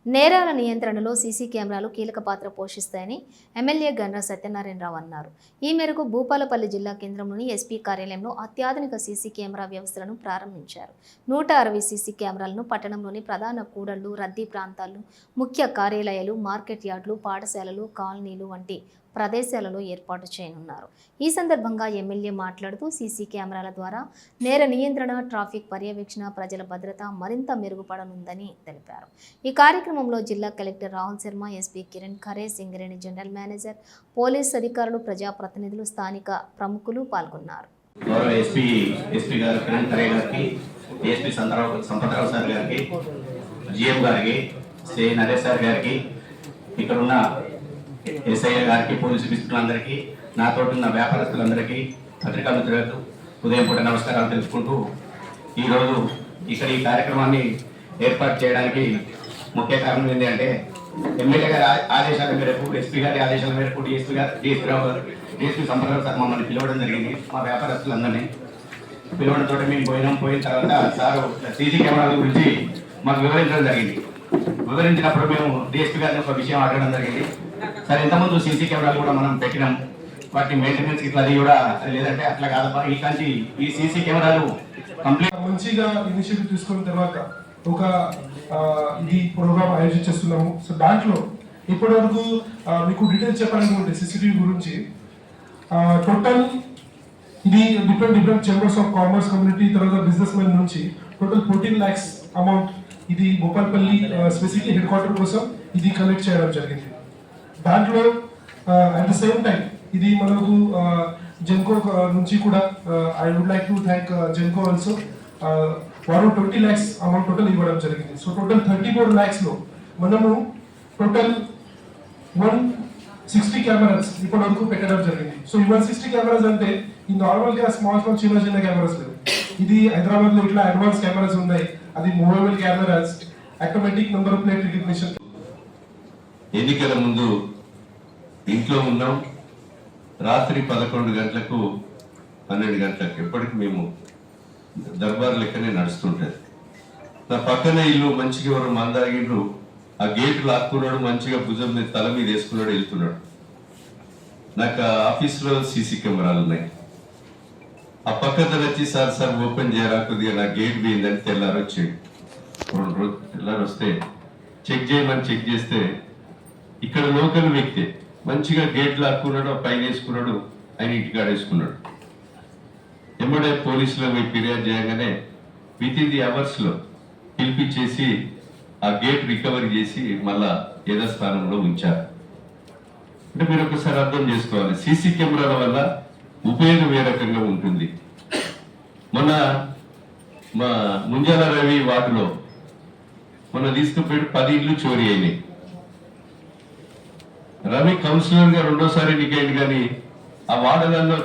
నేరాల నియంత్రణలో సీసీ కెమెరాలు కీలక పాత్ర పోషిస్తాయని ఎమ్మెల్యే గండ్ర సత్యనారాయణరావు అన్నారు. ఈ మేరకు భూపాలపల్లి జిల్లా కేంద్రంలోని ఎస్పీ కార్యాలయంలో అత్యాధునిక సీసీ కెమెరా వ్యవస్థలను ప్రారంభించారు. 160 సీసీ కెమెరాలను పట్టణంలోని ప్రధాన కూడళ్లు, రద్దీ ప్రాంతాలు, ముఖ్య కార్యాలయాలు, మార్కెట్ యార్డులు, పాఠశాలలు, కాలనీలు వంటి ప్రదేశాలలో ఏర్పాటు చేయనున్నారు. ఈ సందర్భంగా ఎమ్మెల్యే మాట్లాడుతూ సీసీ కెమెరాల ద్వారా నేర నియంత్రణ, ట్రాఫిక్ పర్యవేక్షణ, ప్రజల భద్రత మరింత మెరుగుపడనుందని తెలిపారు. ఈ కార్యక్రమంలో జిల్లా collector Rahul Sharma, SP Kiran Khare, Singareni general manager, police అధికారులు, ప్రజాప్రతినిధులు, స్థానిక ప్రముఖులు పాల్గొన్నారు. ఎస్ఐ గారికి, పోలీసు మిత్రులందరికీ, నాతోటి ఉన్న వ్యాపారస్తులందరికీ, పత్రికా మిత్రులకు ఉదయం పూట నమస్కారాలు తెలుసుకుంటూ ఈరోజు ఇక్కడ ఈ కార్యక్రమాన్ని ఏర్పాటు చేయడానికి ముఖ్య కారణం ఏంటంటే ఎమ్మెల్యే గారి ఆదేశాల మేరకు, ఎస్పీ గారి ఆదేశాల మేరకు డిఎస్పీ సంప్రదాయ సార్ మమ్మల్ని పిలవడం జరిగింది. మా వ్యాపారస్తులందరినీ పిలవడంతో మేము పోయిన తర్వాత సార్ సీసీ కెమెరాల గురించి మాకు వివరించడం జరిగింది. వివరించినప్పుడు మేము డిఎస్పీ గారిని ఒక విషయం అడగడం జరిగింది. సార్ ఇంతకుముందు సీసీ కెమెరాలు కూడా మనం పెట్టినాం, వాటి మెయింటెనెన్స్ ఇట్లా అది కూడా లేదంటే అట్లా కాదబ్బా, ఇట్లాంటి ఈ సీసీ కెమెరాలు కంప్లీట్ మంచిగా ఇనిషియేటివ్ తీసుకున్న తర్వాత ఒక ఇది ప్రోగ్రామ్ ఆయోజిస్తున్నాము. సో దాంట్లో ఇప్పటి వరకు మీకు డీటెయిల్స్ చెప్పాలనుకుంటే సీసీటీవీ గురించి టోటల్ ఇది different chambers of commerce community, తర్వాత బిజినెస్ మెన్ నుంచి టోటల్ 14 lakhs అమౌంట్ ఇది భూపాలపల్లి స్పెసిఫిక్ హెడ్ క్వార్టర్ కోసం ఇది కలెక్ట్ చేయడం జరిగింది. దాంట్లో అట్ ద సేమ్ టైం ఇది మనకు జెన్కో నుంచి కూడా I would like to thank Genco also, వారు 20 lakhs అమౌంట్ టోటల్ ఇవ్వడం జరిగింది. సో టోటల్ 34 lakhs లో మనము టోటల్ 160 కెమెరాస్ ఇప్పటి వరకు పెట్టడం జరిగింది. సో ఈ 160 కెమెరాస్ అంటే ఈ నార్మల్ గా స్మాల్ చిన్న కెమెరాస్ లేవు. ఇది హైదరాబాద్ లో ఇట్లా అడ్వాన్స్ కెమెరాస్ ఉన్నాయి. అది movable cameras, automatic number plate recognition. ఎన్నికల ముందు ఇంట్లో ఉన్నాం. రాత్రి 11 గంటలకు 12 గంటలకు ఎప్పటికి మేము దర్బార్ లెక్కనే నడుస్తుంటది. నా పక్కన ఇల్లు మంచిగా ఎవరు మందాగిండ్రు, ఆ గేటు లాక్కున్నాడు, మంచిగా భుజం మీద తల మీద వేసుకున్నాడు, వెళ్తున్నాడు. నాకు ఆఫీస్లో సీసీ కెమెరాలు ఉన్నాయి. ఆ పక్కన వచ్చి సార్ ఓపెన్ చేయరా కొద్దిగా, నా గేట్ పోయిందని తెల్లారు వచ్చాడు. 2 రోజులు తెల్లారు వస్తే చెక్ చేయమని చెక్ చేస్తే ఇక్కడ లోకల్ వ్యక్తి మంచిగా గేట్ లాక్కున్నాడు, పైన వేసుకున్నాడు, ఆయన ఇంటికాడ వేసుకున్నాడు. ఎమ్మడే పోలీసులో పోయి ఫిర్యాదు చేయగానే వితిన్ ది అవర్స్లో పిలిపించేసి ఆ గేట్ రికవరీ చేసి మళ్ళా యథాస్థానంలో ఉంచారు. అంటే మీరు ఒకసారి అర్థం చేసుకోవాలి, సీసీ కెమెరాల వల్ల ఉపయోగం ఏ రకంగా ఉంటుంది. మొన్న మా ముంజాల రవి వార్డులో మొన్న తీసుకుపోయి 10 ఇళ్ళు చోరీ అయినాయి. రవి కౌన్సిలర్ గా 2వ సారి ఎన్నికైంది, కానీ ఆ వార్డులలో